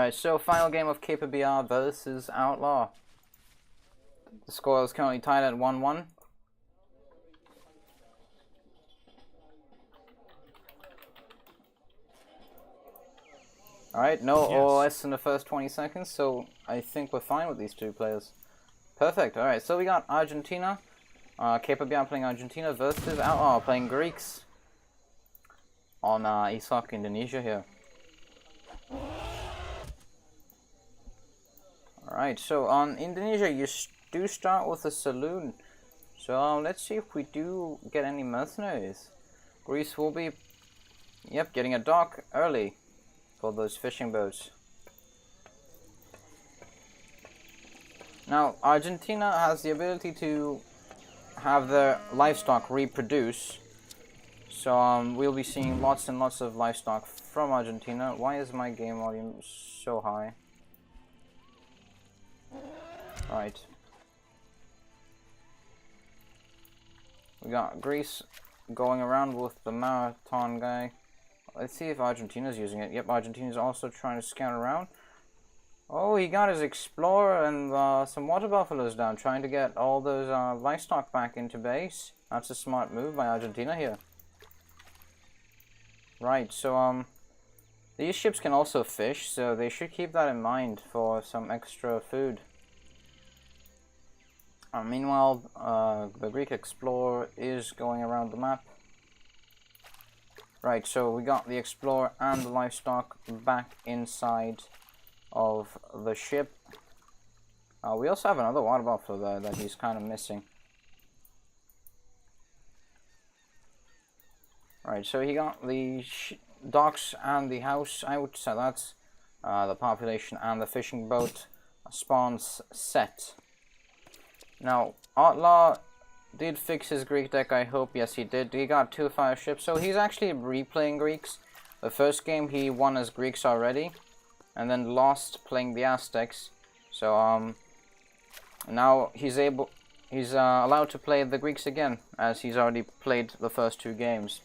Alright, so final game of CaperBR versus Outlaw. The score is currently tied at 1-1. Alright, no OS in the first 20 seconds, so I think we're fine with these two players. Perfect, alright, so we got Argentina, CaperBR playing Argentina versus Outlaw playing Greeks on Isak, Indonesia here. Alright, so on Indonesia you do start with a saloon. So let's see if we do get any mercenaries. Greece will be, getting a dock early for those fishing boats. Now, Argentina has the ability to have their livestock reproduce. So we'll be seeing lots and lots of livestock from Argentina. Why is my game volume so high? Right. We got Greece going around with the marathon guy. Let's see if Argentina's using it. Yep, Argentina's also trying to scout around. Oh, he got his explorer and some water buffaloes down, trying to get all those livestock back into base. That's a smart move by Argentina here. Right, so these ships can also fish, so they should keep that in mind for some extra food. Meanwhile, the Greek explorer is going around the map. Right, so we got the explorer and the livestock back inside of the ship. We also have another water buffalo there that he's kind of missing. Right, so he got the docks and the house out, so that's the population and the fishing boat spawns set. Now, Outlaw did fix his Greek deck, I hope. Yes, he did. He got 2 fire ships, so he's actually replaying Greeks. The first game he won as Greeks already, and then lost playing the Aztecs. So now he's allowed to play the Greeks again, as he's already played the first 2 games.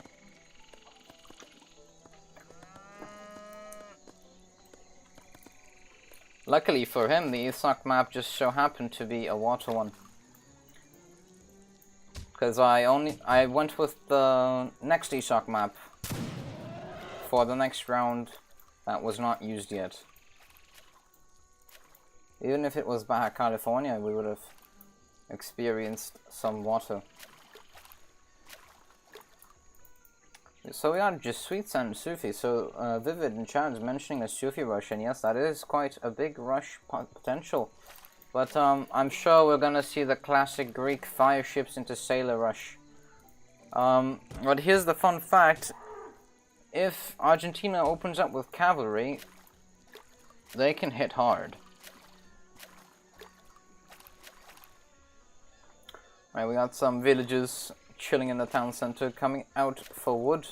Luckily for him, the Isak map just so happened to be a water one. Because I went with the next Isak map for the next round that was not used yet. Even if it was Baja California, we would have experienced some water. So we got Jesuits and Sufi. So Vivid in chat is mentioning a Sufi rush, and yes, that is quite a big rush potential. But I'm sure we're gonna see the classic Greek fire ships into sailor rush. But here's the fun fact: if Argentina opens up with cavalry, they can hit hard. Right, we got some villagers chilling in the town center, coming out for wood.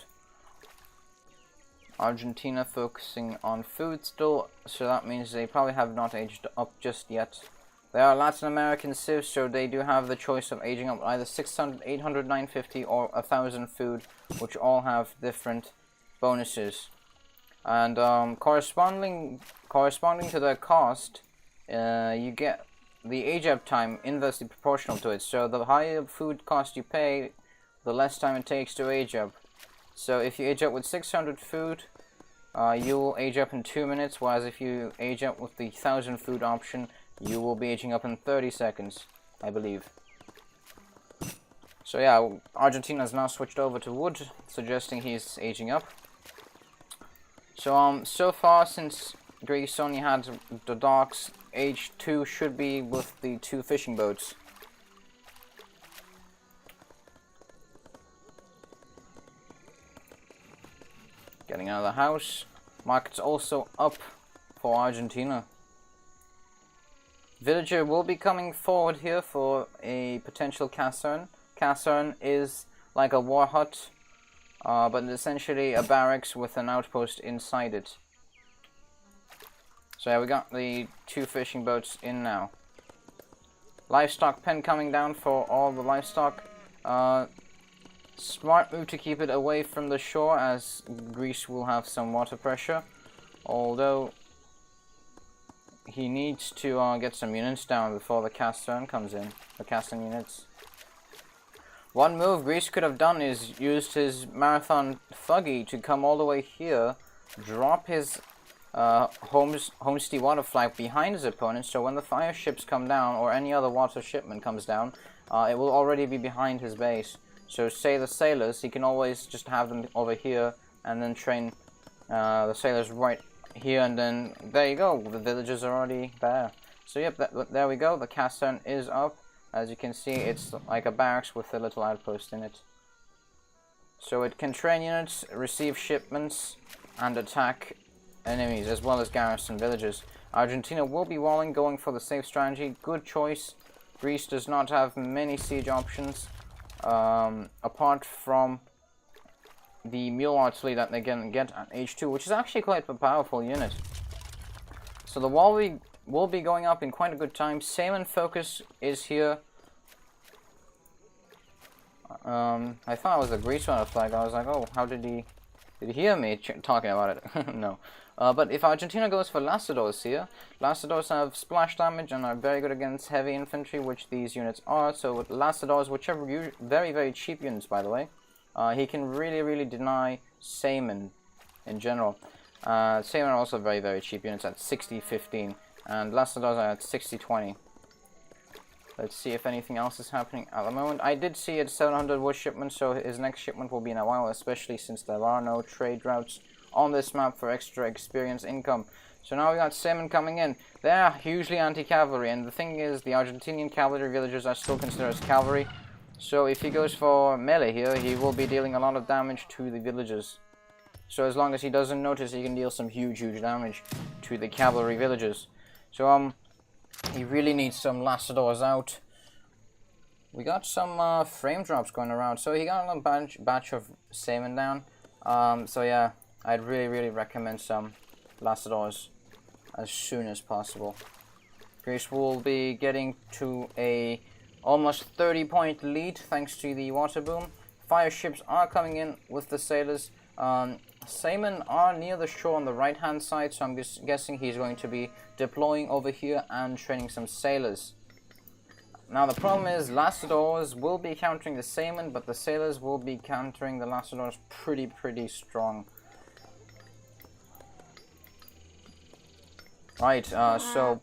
Argentina focusing on food still, so that means they probably have not aged up just yet. They are Latin American civs, so they do have the choice of aging up either 600, 800, 950 or 1000 food, which all have different bonuses. And corresponding to their cost, you get the age up time inversely proportional to it. So the higher food cost you pay, the less time it takes to age up. So if you age up with 600 food, you will age up in 2 minutes, whereas if you age up with the 1000 food option, you will be aging up in 30 seconds, I believe. So yeah, Argentina has now switched over to wood, suggesting he's aging up. So so far, since Greece only had the docks, age 2 should be with the 2 fishing boats. Getting out of the house. Market's also up for Argentina. Villager will be coming forward here for a potential casern. Casern is like a war hut, but essentially a barracks with an outpost inside it. So yeah, we got the 2 fishing boats in now. Livestock pen coming down for all the livestock. Smart move to keep it away from the shore, as Greece will have some water pressure. Although he needs to get some units down before the cast turn comes in. The casting units. One move Greece could have done is used his Marathon Thuggy to come all the way here, drop his homestead water flag behind his opponent, so when the fire ships come down, or any other water shipment comes down, it will already be behind his base. So say the sailors, he can always just have them over here, and then train the sailors right here, and then there you go, the villagers are already there. So yep, there we go, the cast turn is up. As you can see, it's like a barracks with a little outpost in it. So it can train units, receive shipments, and attack enemies, as well as garrison villages. Argentina will be walling, going for the safe strategy. Good choice. Greece does not have many siege options, apart from the mule artillery that they can get at H2, which is actually quite a powerful unit. So the wall will be going up in quite a good time. Salmon focus is here. I thought it was a Greece water flag. I was like, oh, how did he hear me talking about it? No. But if Argentina goes for Lacidors here, Lacidors have splash damage and are very good against heavy infantry, which these units are. So with Lacidors, whichever very, very cheap units, by the way, he can really deny Salmon in general. Salmon are also very, very cheap units at 60-15. And Lacidors are at 60-20. Let's see if anything else is happening at the moment. I did see it 700 wood shipment, so his next shipment will be in a while, especially since there are no trade routes on this map for extra experience income. So now we got Salmon coming in. They're hugely anti-cavalry, and the thing is, the Argentinian cavalry villagers are still considered as cavalry. So if he goes for melee here, he will be dealing a lot of damage to the villagers. So as long as he doesn't notice, he can deal some huge damage to the cavalry villagers. So he really needs some Lacidors out. We got some frame drops going around, so he got a batch of salmon down. So yeah, I'd really recommend some Lacidors as soon as possible. Greece will be getting to a almost 30-point lead thanks to the water boom. Fire ships are coming in with the sailors. Salmon are near the shore on the right hand side, so I'm just guessing he's going to be deploying over here and training some sailors. Now the problem is Lacidors will be countering the Salmon, but the sailors will be countering the Lacidors pretty strong. Right, so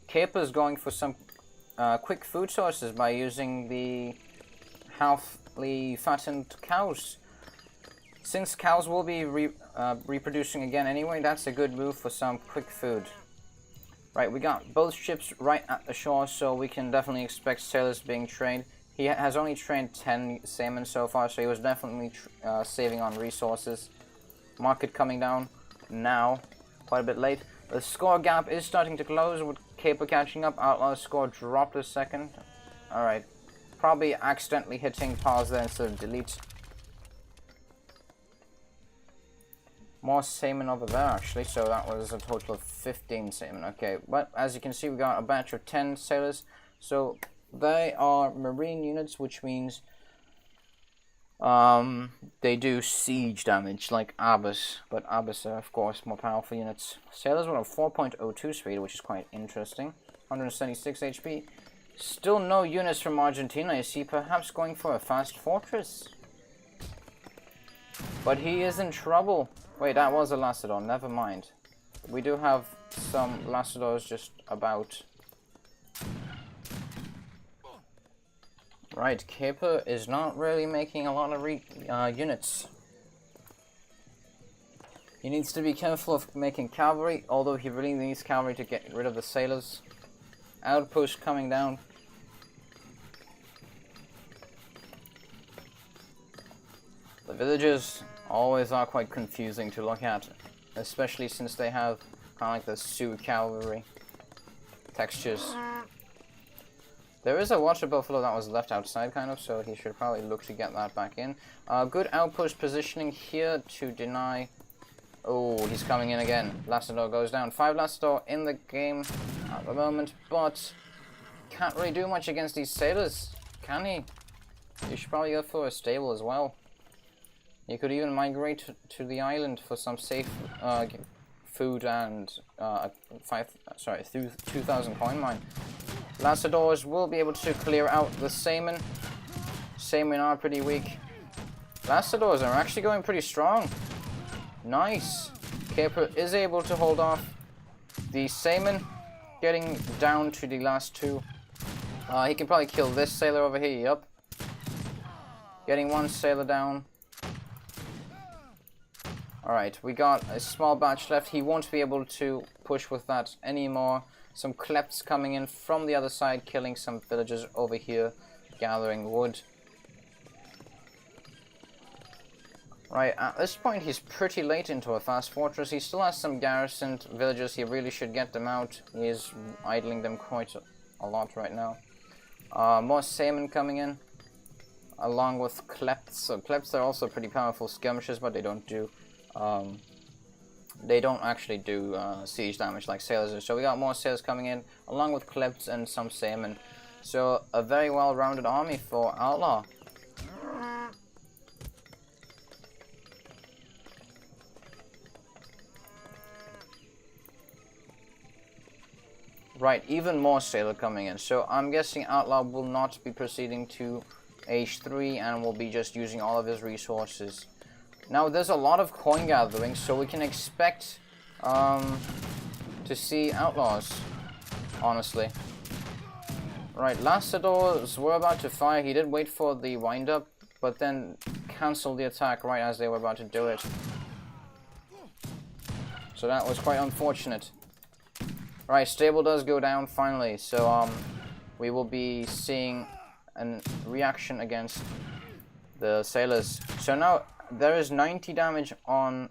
Caper is going for some quick food sources by using the healthily fattened cows. Since cows will be reproducing again anyway, that's a good move for some quick food. Right, we got both ships right at the shore, so we can definitely expect sailors being trained. He has only trained 10 salmon so far, so he was definitely saving on resources. Market coming down now, quite a bit late. The score gap is starting to close with Caper catching up. Outlaw's score dropped a second. Alright, probably accidentally hitting pause there instead of delete. More salmon over there actually, so that was a total of 15 salmon. Okay, but as you can see, we got a batch of 10 sailors, so they are marine units, which means they do siege damage like Abyss, but Abyss are of course more powerful units. Sailors will have 4.02 speed, which is quite interesting. 176 HP. Still no units from Argentina. Is he perhaps going for a fast fortress? But he is in trouble. Wait, that was a Lacidor, never mind. We do have some Lacidors just about. Right, Caper is not really making a lot of units. He needs to be careful of making cavalry, although he really needs cavalry to get rid of the sailors. Outpost coming down. The villagers always are quite confusing to look at, especially since they have kind of like the Sioux cavalry textures. There is a water buffalo that was left outside kind of, so he should probably look to get that back in. Good outpost positioning here to deny. Oh, he's coming in again. Lacidor goes down. 5 Lacidor in the game at the moment, but can't really do much against these sailors, can he? You should probably go for a stable as well. You could even migrate to the island for some safe food and 2,000 coin mine. Lassadors will be able to clear out the Seamen. Seamen are pretty weak. Lassadors are actually going pretty strong. Nice. Caper is able to hold off the Seamen, getting down to the last two. He can probably kill this sailor over here. Yup. Getting one sailor down. Alright, we got a small batch left. He won't be able to push with that anymore. Some klepts coming in from the other side, killing some villagers over here, gathering wood. Right, at this point he's pretty late into a fast fortress. He still has some garrisoned villagers. He really should get them out. He is idling them quite a lot right now. More Seamen coming in, along with klepts. So klepts are also pretty powerful skirmishers, but they don't actually do siege damage like sailors do. So we got more sailors coming in, along with klepts and some Seamen. So a very well-rounded army for Outlaw. Right, even more sailor coming in. So I'm guessing Outlaw will not be proceeding to age 3 and will be just using all of his resources. Now there's a lot of coin gathering, so we can expect to see Outlaws, honestly. Right, Lassadors were about to fire. He did wait for the wind up, but then cancelled the attack right as they were about to do it. So that was quite unfortunate. Right, stable does go down finally, so we will be seeing a reaction against the sailors. So now there is 90 damage on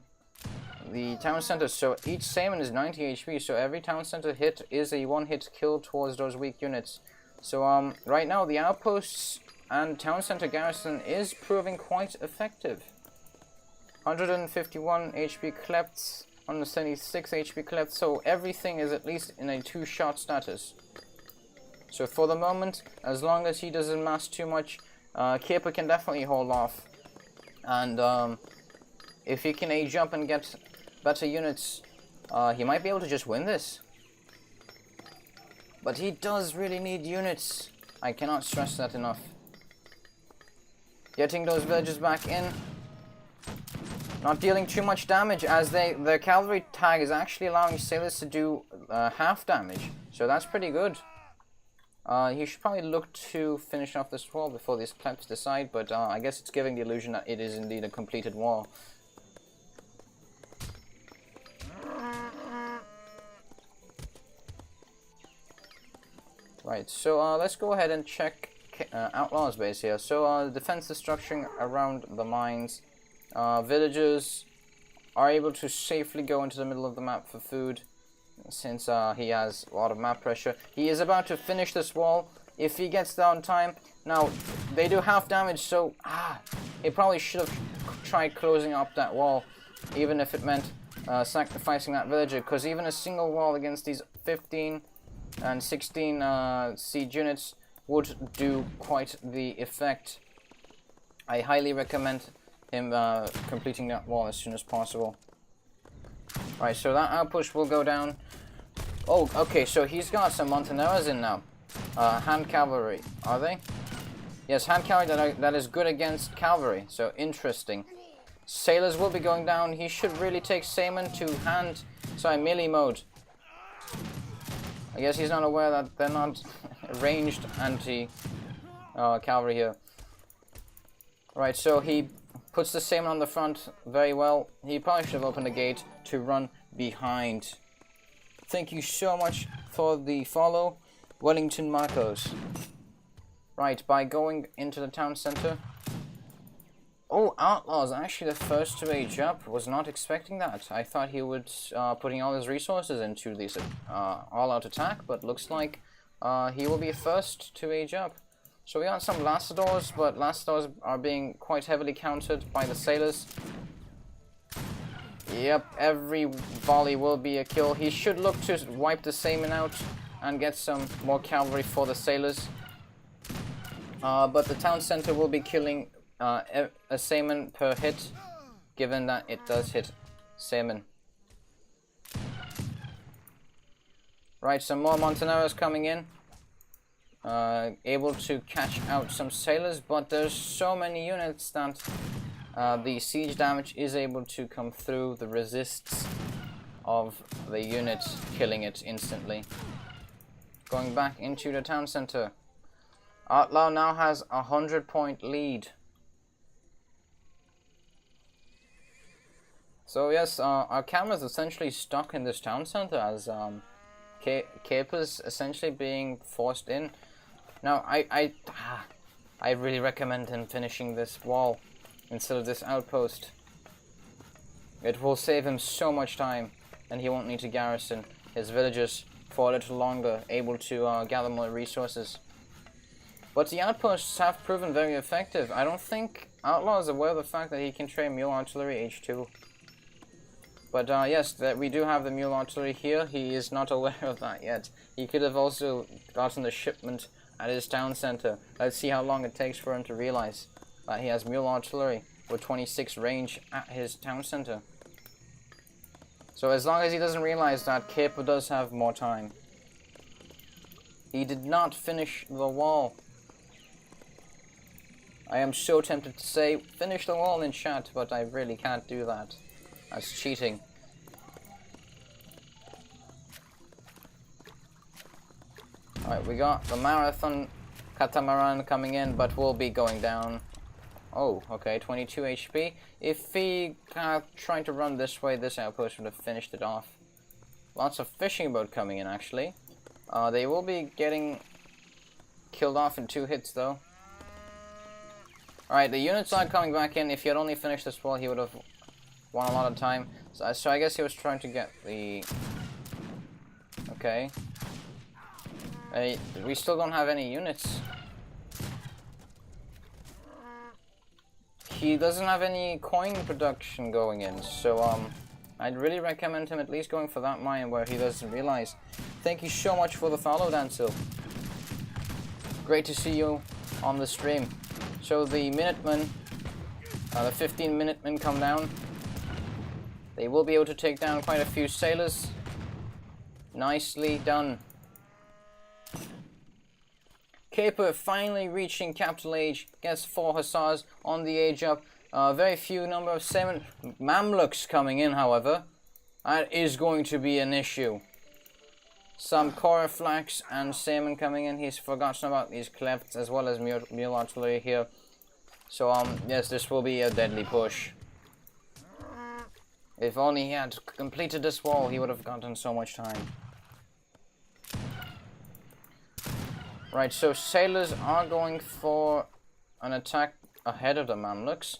the town center, so each Seaman is 90 HP, so every town center hit is a one-hit kill towards those weak units. So right now the outposts and town center garrison is proving quite effective. 151 HP klepts. 176 HP cleft, so everything is at least in a 2-shot status. So for the moment, as long as he doesn't mass too much, Caper can definitely hold off. And if he can age up and get better units, he might be able to just win this. But he does really need units. I cannot stress that enough. Getting those villagers back in. Not dealing too much damage, as their cavalry tag is actually allowing sailors to do half damage. So that's pretty good. He should probably look to finish off this wall before these klepts decide, but I guess it's giving the illusion that it is indeed a completed wall. Right, so let's go ahead and check Outlaw's base here. So defense is structuring around the mines. Villagers are able to safely go into the middle of the map for food, since he has a lot of map pressure. He is about to finish this wall. If he gets down time, now they do half damage, so he probably should have tried closing up that wall, even if it meant sacrificing that villager, because even a single wall against these 15 and 16 siege units would do quite the effect. I highly recommend him completing that wall as soon as possible. Right, so that outpost will go down. Oh, okay, so he's got some Montaneras in now. Hand cavalry, are they? Yes, hand cavalry that is good against cavalry, so interesting. Sailors will be going down. He should really take Seaman to melee mode. I guess he's not aware that they're not ranged anti-cavalry here. Right, so he puts the Seaman on the front very well. He probably should have opened the gate to run behind. Thank you so much for the follow, Wellington Marcos. Right, by going into the town center. Oh, Outlaw's actually the first to age up. Was not expecting that. I thought he would putting all his resources into this all-out attack, but looks like he will be first to age up. So we got some Lassadors, but Lassadors are being quite heavily countered by the sailors. Yep, every volley will be a kill. He should look to wipe the Seaman out and get some more cavalry for the sailors. But the town center will be killing a Seaman per hit, given that it does hit Seaman. Right, some more Montaneros coming in. Able to catch out some sailors, but there's so many units that the siege damage is able to come through the resists of the unit, killing it instantly. Going back into the town center. Outlaw now has a 100-point lead. So yes, our camera's essentially stuck in this town center as Caper's essentially being forced in. Now I really recommend him finishing this wall instead of this outpost. It will save him so much time, and he won't need to garrison his villagers for a little longer, able to gather more resources. But the outposts have proven very effective. I don't think Outlaw is aware of the fact that he can train mule artillery H2. But yes, that we do have the mule artillery here. He is not aware of that yet. He could have also gotten the shipment at his town center. Let's see how long it takes for him to realize that he has mule artillery with 26 range at his town center. So as long as he doesn't realize that, Caper does have more time. He did not finish the wall. I am so tempted to say, finish the wall in chat, but I really can't do that. That's cheating. Alright, we got the marathon catamaran coming in, but will be going down. Oh, okay, 22 HP. If he trying to run this way, this outpost would have finished it off. Lots of fishing boat coming in, actually. They will be getting killed off in 2 hits, though. Alright, the units are coming back in. If he had only finished this wall, he would have won a lot of time. So I guess he was trying to get the... Okay. We still don't have any units. He doesn't have any coin production going in, so I'd really recommend him at least going for that mine where he doesn't realize. Thank you so much for the follow, Dansil. Great to see you on the stream. So the Minutemen, the 15 Minutemen come down. They will be able to take down quite a few sailors. Nicely done. Caper finally reaching capital age, gets 4 hussars on the age up. Very few number of Mamluks coming in, however. That is going to be an issue. Some Coriflax and Salmon coming in. He's forgotten about these Klefts as well as mule artillery here. So yes, this will be a deadly push. If only he had completed this wall, he would have gotten so much time. Right, so sailors are going for an attack ahead of the Mamluks.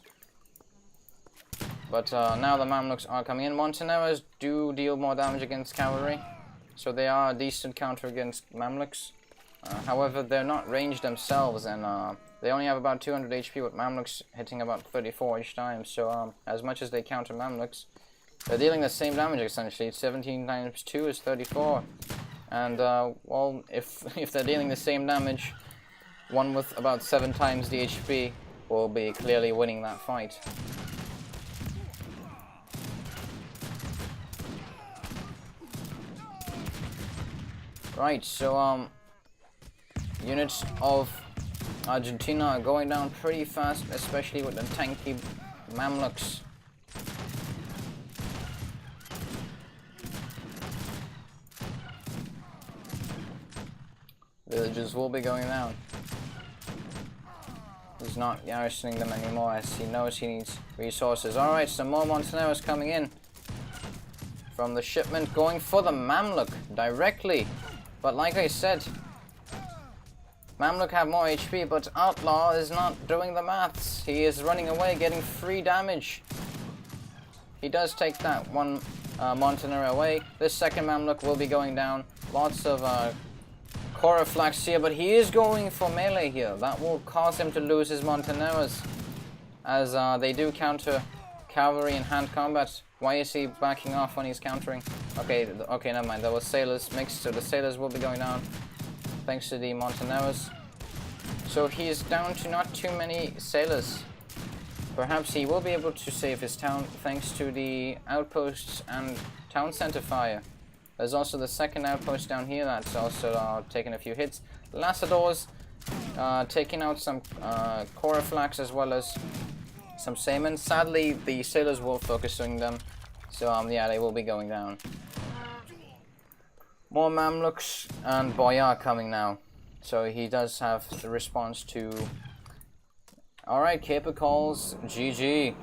But now the Mamluks are coming in. Montaneros do deal more damage against cavalry, so they are a decent counter against Mamluks. However, they're not ranged themselves, and they only have about 200 HP, with Mamluks hitting about 34 each time. So as much as they counter Mamluks, they're dealing the same damage essentially. 17 times 2 is 34. And, well, if they're dealing the same damage, one with about 7 times the HP will be clearly winning that fight. Right, so, units of Argentina are going down pretty fast, especially with the tanky Mamluks. Villages will be going down. He's not garrisoning them anymore as he knows he needs resources. Alright, some more Montaneros coming in from the shipment, going for the Mamluk directly. But like I said, Mamluk have more HP, but Outlaw is not doing the maths. He is running away, getting free damage. He does take that one Montanero away. This second Mamluk will be going down. Lots of Coriflax here, but he is going for melee here. That will cause him to lose his Montaneros, as they do counter cavalry in hand combat. Why is he backing off when he's countering? Okay, never mind. There was sailors mixed, so the sailors will be going down thanks to the Montaneros. So he is down to not too many sailors. Perhaps he will be able to save his town thanks to the outposts and town center fire. There's also the second outpost down here that's also taking a few hits. Lassadors taking out some Coriflax as well as some Saemons. Sadly, the sailors will focusing them, so yeah, they will be going down. More Mamluks and Boyar coming now, so he does have the response to. Alright, Caper calls GG.